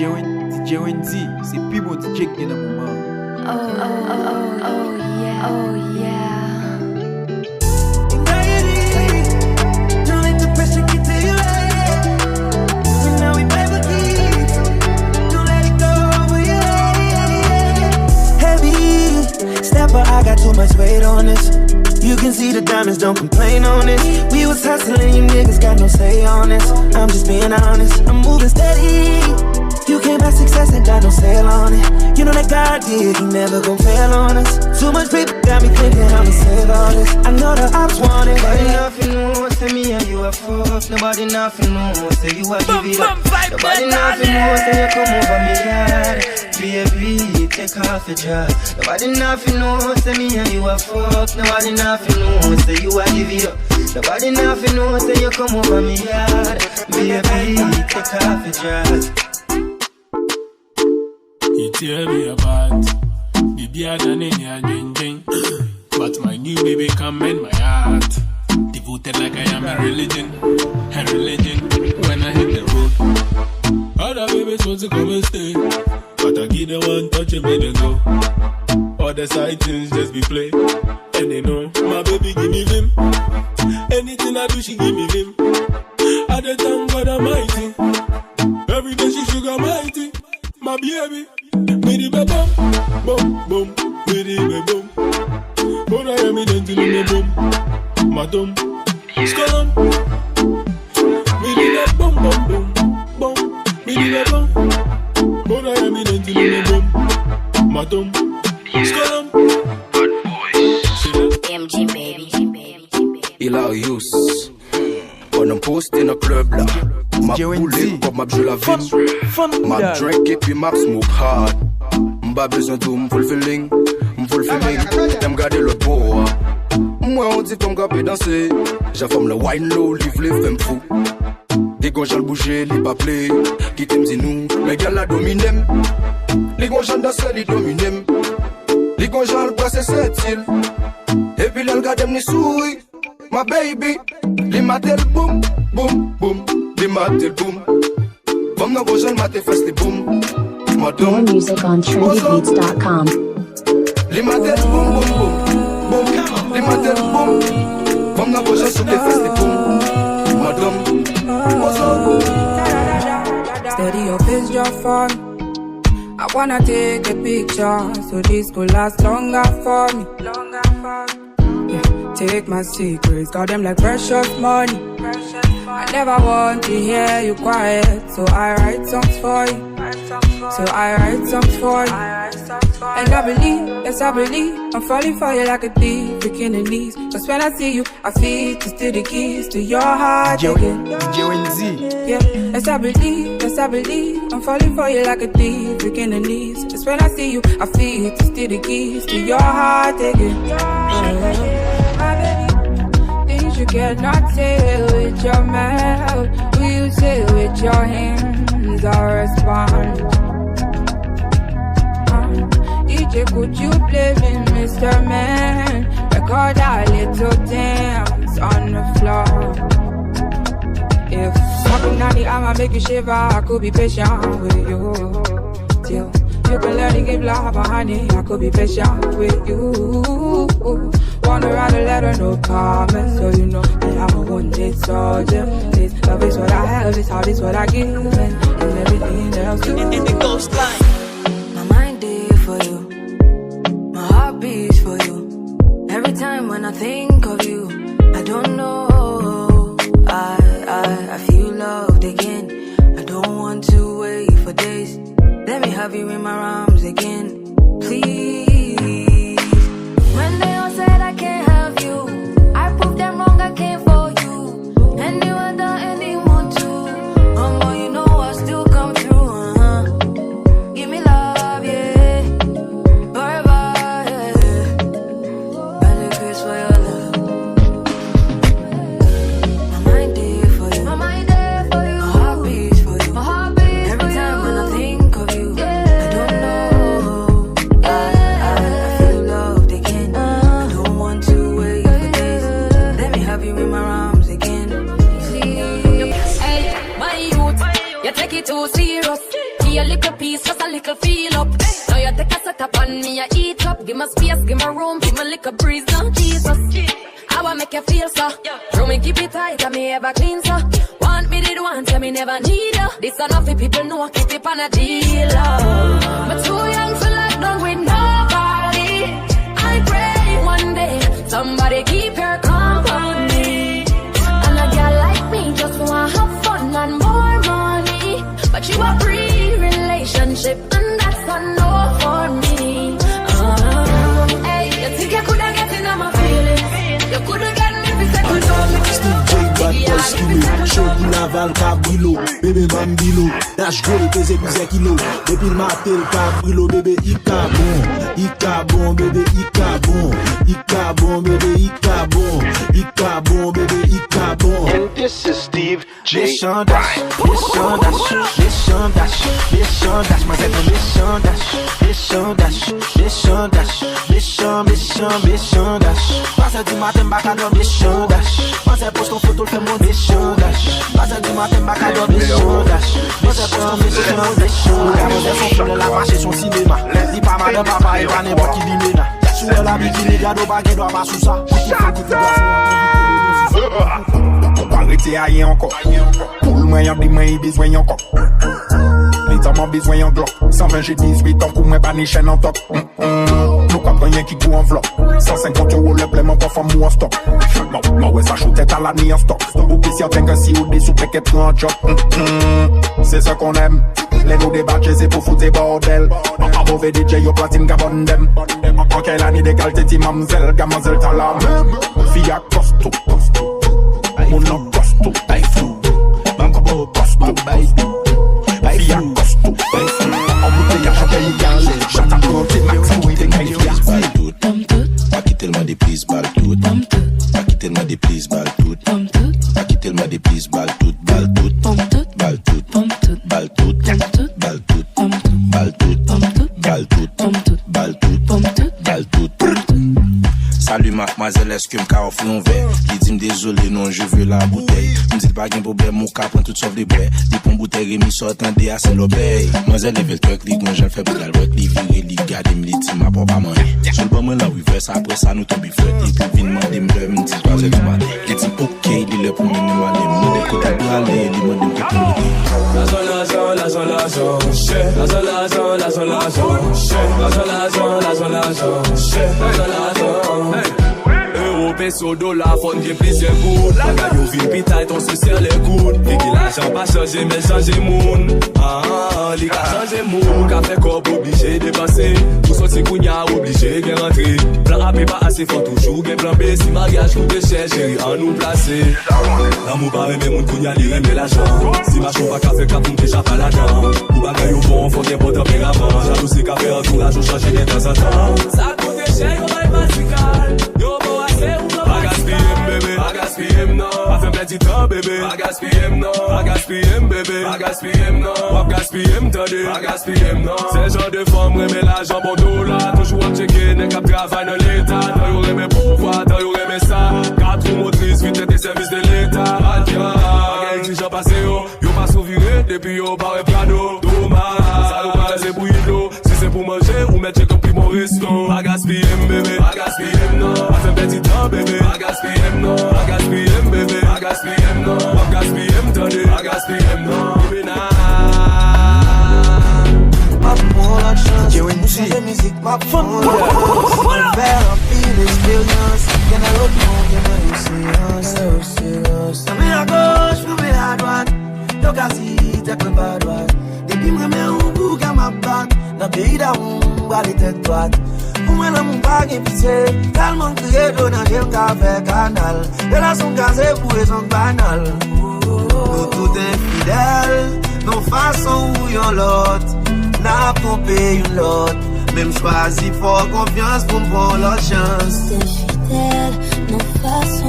DJ Wendy, c'est plus bon DJ que dans le moment. Oh yeah. I got too much weight on this. You can see the diamonds, don't complain on this. We was hustling, you niggas got no say on this. I'm just being honest, I'm moving steady. You can't buy success and got no sale on it. You know that God did, he never gon' fail on us. Too much people got me thinking I'ma save all this. I know the ops want it. Nobody nothing know, say me and you are fucked. Nobody nothing know, say you are give it up. Nobody nothing know, say you come over me yard. Baby, take off your dress. Nobody nothing know, say me and you are fucked. Nobody nothing know, say you are give it up. Nobody nothing know, say you come over me yard. Baby, take off your dress. You tear me apart, baby, I done in your ding. But my new baby come in my heart. Devoted like I am a religion. When I hit the road, other babies want to come and stay, but I give them one touch and make them go. All the side things just be play, and they know my baby give me vim. Anything I do, she give me vim. I the thank God Almighty. Every day she sugar mighty, my baby. Me di be bum, bum, bum, me di be bum. When I am in the bum, madam, skolum. Me di be bum, bum, bum, bum. Me di be bum. When I am in the bum, madam, skolum. MG baby. Il a use. On a post in a club là. Ma boule comme ma je la vime. Ma drink et puis ma smoke hard. M'ba besoin de m'full feeling. T'aimes garder le beau. Moi on dit qu'on gabe danser. J'afforme le wine low, live les femmes fou. Des gars j'all bouger, les pas play. Qui t'aime dis nous, mais gars la dominem. Les gars j'en danse, les dominem. Les gars j'all brasser cette île. Et puis l'elle garde m'ni souris. My baby, les matel boom, boom, boom. Les matel boom. Vom na gojal mate fast les boom. More music on trendybeats.com. Les matel boom, boom, boom, boom. Les matel boom. Vom na gojal souke fast les boom. Madame, steady your face just for me. I wanna take a picture so this could last longer for me. Yeah, take my secrets, got them like precious money. I never want to hear you quiet, so I write songs for you. And I believe, yes I believe, I'm falling for you like a thief, breaking the knees. Cause when I see you, I feel to steal the keys to your heart again. Yeah, yes I believe, I'm falling for you like a thief, breaking the knees. Just when I see you, I feel to steal the keys to your heart again. My baby, things you cannot say with your mouth, will you say with your hands? I respond. DJ, could you play me, Mr. Man? Record a little dance on the floor. If something on the arm I make you shiver, I could be patient with you. Till you can learn to give love, honey, I could be patient with you. Wanna write a letter, no comment, so you know that I'm a one-day soldier. This love is what I have, this heart is what I give, and everything else too. In the ghost line. My mind is for you, my heart beats for you. Every time when I think of you, I don't know, I feel loved again. I don't want to wait for days. Let me have you in my arms again, please. When they all said I can't have you, I proved them wrong, I came for you. Anyone that anyone to, boy, you know I still come through, Give me love, yeah, forever, yeah. Better kiss for your love. My mind there for you, my heart beats for you. Every time when I think of you, I don't know, I feel loved again. I don't want to wait for days. Let me have you in my arms again, please. Hey, my youth, you take it too serious. me a little piece, just a little feel up. Now you take a set up on me, I eat up. Give me space, give me room, give me little breeze, now Jesus. I wanna make you feel so. Throw me keep it tight, and me ever clean so. Want me did want, tell me never need you. This enough for people know I keep it on a deal. But too young to lock down with nobody. I pray one day somebody keep her company. And a girl like me just wanna have fun and more money. But you a pre-relationship and that's a no for me. Hey, you think you coulda get in on my feelings? You coulda get me for second time. Bad boy skillo, show di naval cabrilo, bébé bambilo, dash gros pèse plusieurs kilos, depuis le matin le cabrilo, bébé ika bon, bébé ika bon, bébé ika bon, bébé ika bon. And this is Steve J. Méchant dash, moi c'est un méchant dash. Passe du matin, baka dans méchant dash. Passe poste ton photo, fais mon méchant dash. Passe du matin, baka dans méchant dash. Passe poste ton méchant dash. Garde son film, la marche son cinéma. Dis pas madame, papa, et pas n'importe qui dit là. Sous la bikini, garde au baguette, doit pas sous ça. On va arrêter à rien encore. Pour le moyen, des mains, besoin encore. Les hommes ont besoin en glock. 120 j'ai 18 ans, pour moi, pas ni chaîne en top. Nous comprenons rien qui goût en vlog. 150 € le paiement pour faire moi en stock. Ma ouais, ça chute à l'année en stock. Ou que si on t'en si ou des sous paquets de en job. C'est ça qu'on aime. Les nous débattent, c'est pour foutre bordel. En mauvais DJ, yo platine gabon dem. En quelle année d'égalité, ti mamzelle, gamazelle t'as la même. Fille à costo. Mon nom costo, taille fou. Manque beau costo, baille. Fille à costo, taille fou. En bouteille à chanter une galère. Chante à côté, max, oui, t'es gagne. Pas quitter le des prises, balle tout. Pas quitter le des prises, balle tout. Pas quitter le des prises, balle tout. Balle tout, balle tout, balle tout, balle tout, balle tout, balle tout, balle tout. Salut mademoiselle, est-ce que m'ka offre un verre? Il dit désolé, non, je veux la bouteille. M'dit pas qu'un problème, mon cas prend tout sauf des bouets. Dit pour bouteille, Rémi sort en dé à l'obéi. Mademoiselle, lève le truc, lit, moi j'en fais pour la work, lit, viré, lit, garde, m'lit, ma papa manger. Sur le bon moment, la reverse, après ça, nous tombe fret. Et puis, vine, m'en m'deur, m'dit 3h du matin. Il dit, ok, il est pour m'en aller, m'en décote à doit aller, il m'en décote pour m'aider. Peso dollar, fond gen plusieurs coups. Bagay yo vin pitay, ton se serre les coudes. Et qui l'argent pas changer, mais changer moun. Li ka changer moun. Ka fait corps obligé dépenser. Tout sorti kounya obligé gen rentrer. Plan A pas assez fort, toujours gen plan B. Si mariage coûte cher, chéri, en nous placer. L'amour pas remet moun kounya li remet l'argent. Si machin pas ka fait cap, moun déjà pas la dent. Ou bagay yo bon, faut gen bon tempérament. Jalousie ka fait entourage, ou changer de temps en temps. Ça coûte cher, yo va pasical. Yo bon assez. I got SPM, baby. I got SPM now. I fais petit temps, baby. I got SPM now. I got SPM, baby. I got SPM now. I got SPM, t'entendez? I got SPM now. C'est genre de femme, remet l'argent bon dollar. Toujours à checker, n'est qu'à travail dans l'état. T'as eu remet pouvoir, t'as eu remet ça. 4 roues motrices, vite des services de l'état. Adieu, bagay exigeant passé, yo pas souviré, depuis yo pas reprado. Dommage, ça nous paraît c'est bouillir de l'eau. Si c'est pour manger, ou mettre check up puis mon resto. I got SPM, baby. I got SPM now. I fais petit temps, baby. I got SPM now. I got SPM, baby. I got SPM now. I got SPM, t'entendez? I got SPM now. Baby, nah. Ma pour la chance, de musique, ma pour la chance. Faire un pile d'expérience. Y'en a l'autre monde, y'en a une séance. T'as mis à gauche, vous mets à droite. T'as quasi, t'as que pas droite. Depuis m'remets un bout à ma bague. Dans le pays d'amour, à les têtes droites. Pour moi, l'amour pas qu'un pitié. Tellement crié, l'eau dans j'aime qu'à faire canal. De la son casée pour raison banale. Nous tout infidèles, nos façons où y'en l'autre. N'a trompé une l'autre. Même choisi fort confiance pour me prendre leur chance. T'es fidèle, nos façons